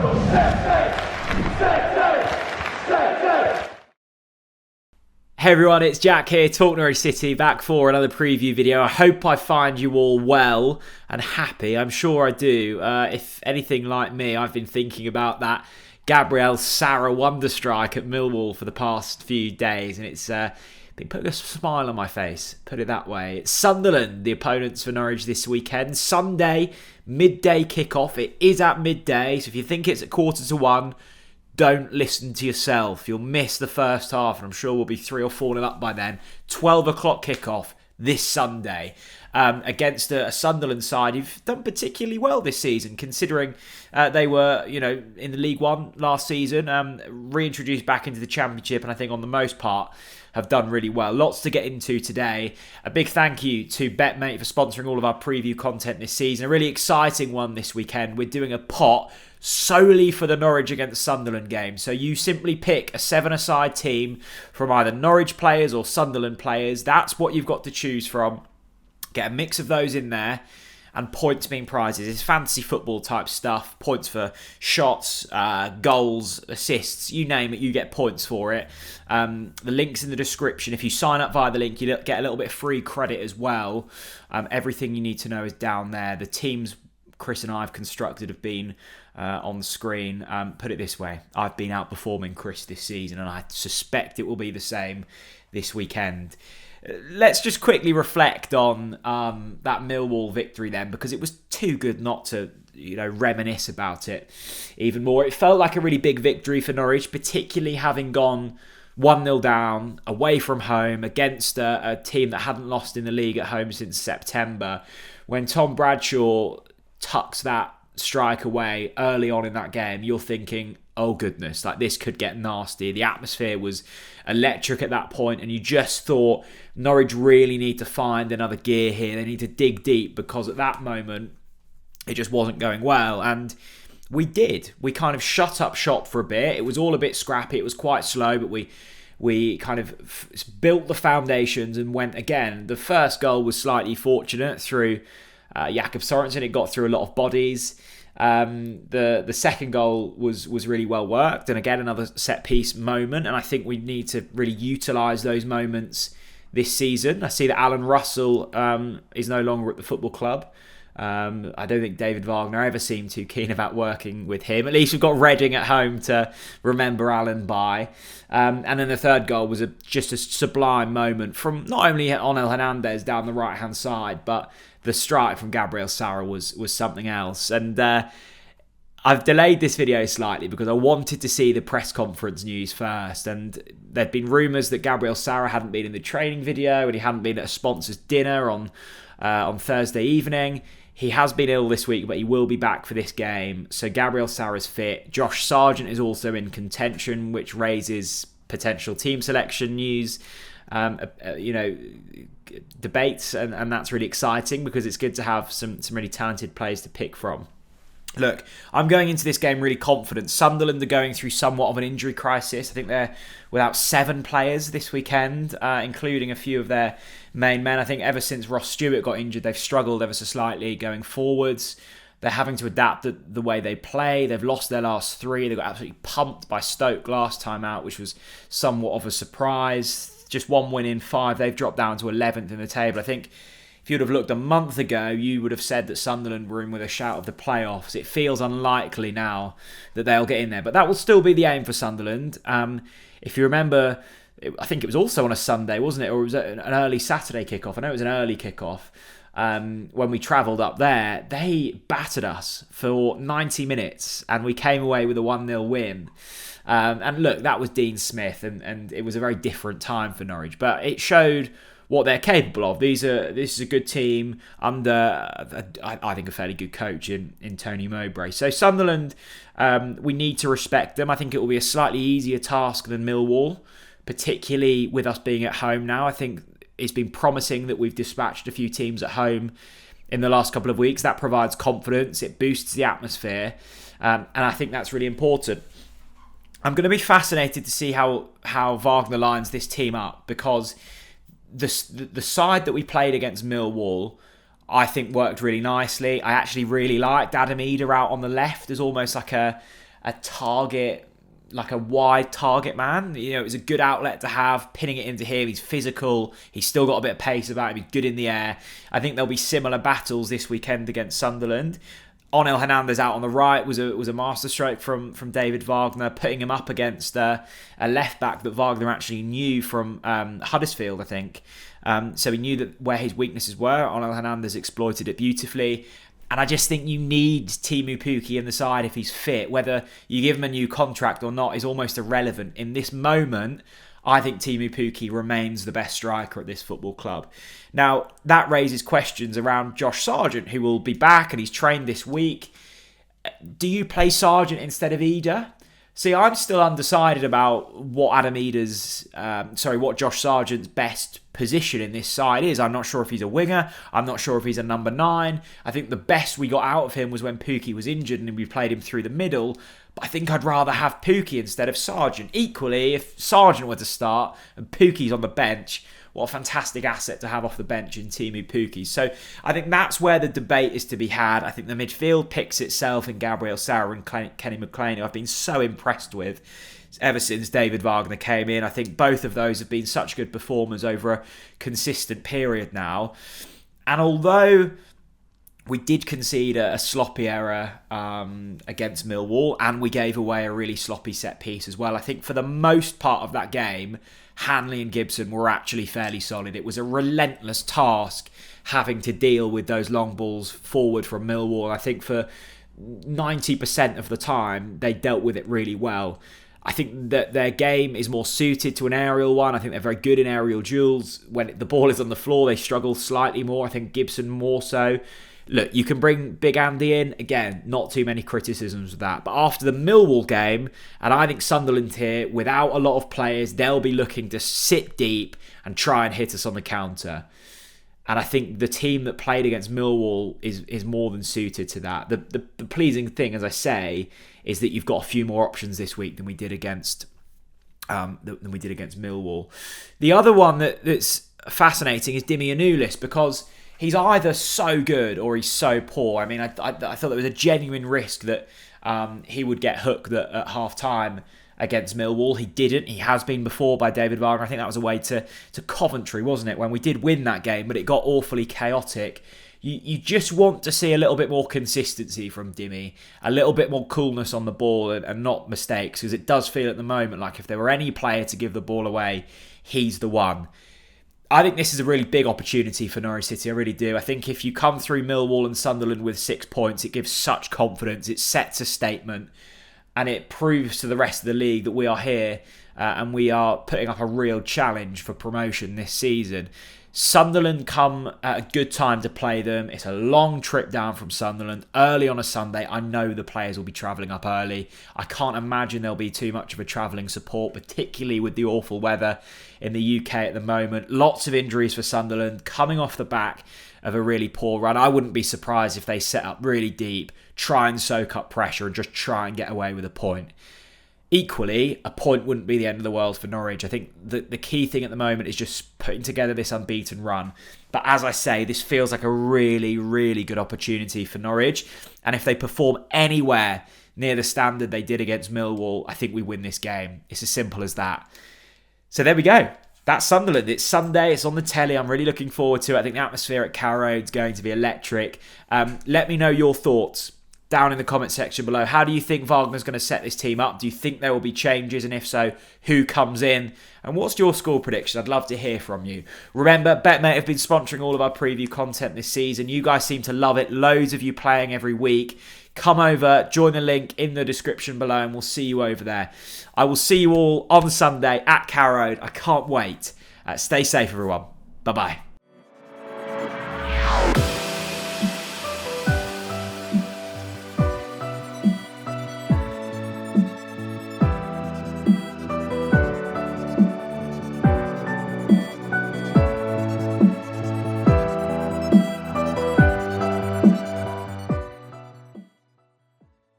Hey everyone, it's Jack here, TalkNorwichCity, back for another preview video. I hope I find you all well and happy. I'm sure I do. If anything like me, I've been thinking about that Gabriel Sara wonder strike at Millwall for the past few days, and it's been putting a smile on my face, put it that way. It's Sunderland, the opponents for Norwich this weekend. Sunday, midday kickoff. It is at midday, so if you think it's at 1:45, don't listen to yourself. You'll miss the first half, and I'm sure we'll be 3 or 4 up by then. 12 o'clock kickoff this Sunday against a Sunderland side who've done particularly well this season, considering they were, in the League One last season, reintroduced back into the Championship, and I think on the most part have done really well. Lots to get into today. A big thank you to Betmate for sponsoring all of our preview content this season. A really exciting one this weekend. We're doing a pot solely for the Norwich against Sunderland game. So you simply pick a 7-a-side team from either Norwich players or Sunderland players. That's what you've got to choose from. Get a mix of those in there. And points being prizes. It's fantasy football type stuff. Points for shots, goals, assists, you name it, you get points for it. The link's in the description. If you sign up via the link, you get a little bit of free credit as well. Everything you need to know is down there. The teams Chris and I have constructed have been on the screen. Put it this way, I've been outperforming Chris this season, and I suspect it will be the same this weekend. Let's just quickly reflect on that Millwall victory then, because it was too good not to, reminisce about it even more. It felt like a really big victory for Norwich, particularly having gone 1-0 down away from home against a team that hadn't lost in the league at home since September. When Tom Bradshaw tucks that strike away early on in that game, you're thinking, oh goodness, like this could get nasty. The atmosphere was electric at that point, and you just thought Norwich really need to find another gear here. They need to dig deep, because at that moment it just wasn't going well, and we did. We kind of shut up shop for a bit. It was all a bit scrappy. It was quite slow, but we kind of built the foundations and went again. The first goal was slightly fortunate through Jakob Sorensen. It got through a lot of bodies. The second goal was really well worked, and again another set piece moment, and I think we need to really utilise those moments this season. I see that Alan Russell is no longer at the football club. I don't think David Wagner ever seemed too keen about working with him. At least we've got Reading at home to remember Alan by. And then the third goal was just a sublime moment from not only Onel Hernandez down the right-hand side, but the strike from Gabriel Sara was something else. And I've delayed this video slightly because I wanted to see the press conference news first. And there'd been rumours that Gabriel Sara hadn't been in the training video and he hadn't been at a sponsor's dinner on Thursday evening. He has been ill this week, but he will be back for this game. So Gabriel Sara's fit. Josh Sargent is also in contention, which raises potential team selection news. Debates, and that's really exciting because it's good to have some really talented players to pick from. Look, I'm going into this game really confident. Sunderland are going through somewhat of an injury crisis. I think they're without 7 players this weekend, including a few of their main men. I think ever since Ross Stewart got injured, they've struggled ever so slightly going forwards. They're having to adapt the way they play. They've lost their last 3. They got absolutely pumped by Stoke last time out, which was somewhat of a surprise. Just 1 win in 5. They've dropped down to 11th in the table. I think if you'd have looked a month ago, you would have said that Sunderland were in with a shout of the playoffs. It feels unlikely now that they'll get in there, but that will still be the aim for Sunderland. If you remember, I think it was also on a Sunday, wasn't it? Or was it an early Saturday kickoff? I know it was an early kickoff. When we travelled up there, they battered us for 90 minutes and we came away with a 1-0 win. And look, that was Dean Smith, and it was a very different time for Norwich, but it showed what they're capable of. This is a good team under, I think, a fairly good coach in Tony Mowbray. So Sunderland, we need to respect them. I think it will be a slightly easier task than Millwall, particularly with us being at home now. I think it's been promising that we've dispatched a few teams at home in the last couple of weeks. That provides confidence. It boosts the atmosphere. And I think that's really important. I'm going to be fascinated to see how Wagner lines this team up, because the side that we played against Millwall, I think, worked really nicely. I actually really liked Adam Eder out on the left as almost like a a target, like a wide target man. You know, it was a good outlet to have, pinning it into him. He's physical. He's still got a bit of pace about him. He's good in the air. I think there'll be similar battles this weekend against Sunderland. Onel Hernandez out on the right was a masterstroke from David Wagner, putting him up against a left back that Wagner actually knew from Huddersfield, I think. So he knew that where his weaknesses were. Onel Hernandez exploited it beautifully. And I just think you need Teemu Pukki in the side if he's fit. Whether you give him a new contract or not is almost irrelevant. In this moment, I think Teemu Pukki remains the best striker at this football club. Now, that raises questions around Josh Sargent, who will be back and he's trained this week. Do you play Sargent instead of Ida? See, I'm still undecided about what what Josh Sargent's best position in this side is. I'm not sure if he's a winger. I'm not sure if he's a number 9. I think the best we got out of him was when Pukki was injured and we played him through the middle. But I think I'd rather have Pukki instead of Sargent. Equally, if Sargent were to start and Pukki's on the bench, what a fantastic asset to have off the bench in Teemu Pukki. So I think that's where the debate is to be had. I think the midfield picks itself in Gabriel Sauer and Kenny McLean, who I've been so impressed with ever since David Wagner came in. I think both of those have been such good performers over a consistent period now. And although we did concede a sloppy error against Millwall, and we gave away a really sloppy set piece as well, I think for the most part of that game, Hanley and Gibson were actually fairly solid. It was a relentless task having to deal with those long balls forward from Millwall. I think for 90% of the time, they dealt with it really well. I think that their game is more suited to an aerial one. I think they're very good in aerial duels. When the ball is on the floor, they struggle slightly more. I think Gibson more so. Look, you can bring Big Andy in. Again, not too many criticisms of that. But after the Millwall game, and I think Sunderland here, without a lot of players, they'll be looking to sit deep and try and hit us on the counter. And I think the team that played against Millwall is more than suited to that. The pleasing thing, as I say, is that you've got a few more options this week than we did against Millwall. The other one that's fascinating is Dimi Anulis, because he's either so good or he's so poor. I mean, I thought there was a genuine risk that he would get hooked at half-time against Millwall. He didn't. He has been before by David Wagner. I think that was away to Coventry, wasn't it, when we did win that game, but it got awfully chaotic. You just want to see a little bit more consistency from Dimi, a little bit more coolness on the ball and not mistakes, because it does feel at the moment like if there were any player to give the ball away, he's the one. I think this is a really big opportunity for Norwich City, I really do. I think if you come through Millwall and Sunderland with 6 points, it gives such confidence, it sets a statement, and it proves to the rest of the league that we are here and we are putting up a real challenge for promotion this season. Sunderland come at a good time to play them. It's a long trip down from Sunderland early on a Sunday. I know the players will be travelling up early. I can't imagine there'll be too much of a travelling support, particularly with the awful weather in the UK at the moment. Lots of injuries for Sunderland coming off the back of a really poor run. I wouldn't be surprised if they set up really deep, try and soak up pressure and just try and get away with a point. Equally, a point wouldn't be the end of the world for Norwich. I think the key thing at the moment is just putting together this unbeaten run. But as I say, this feels like a really, really good opportunity for Norwich. And if they perform anywhere near the standard they did against Millwall, I think we win this game. It's as simple as that. So there we go. That's Sunderland. It's Sunday. It's on the telly. I'm really looking forward to it. I think the atmosphere at Carrow Road is going to be electric. Let me know your thoughts down in the comment section below. How do you think Wagner's going to set this team up? Do you think there will be changes? And if so, who comes in? And what's your score prediction? I'd love to hear from you. Remember, Betmate have been sponsoring all of our preview content this season. You guys seem to love it. Loads of you playing every week. Come over, join the link in the description below, and we'll see you over there. I will see you all on Sunday at Carrow Road. I can't wait. Stay safe, everyone. Bye-bye.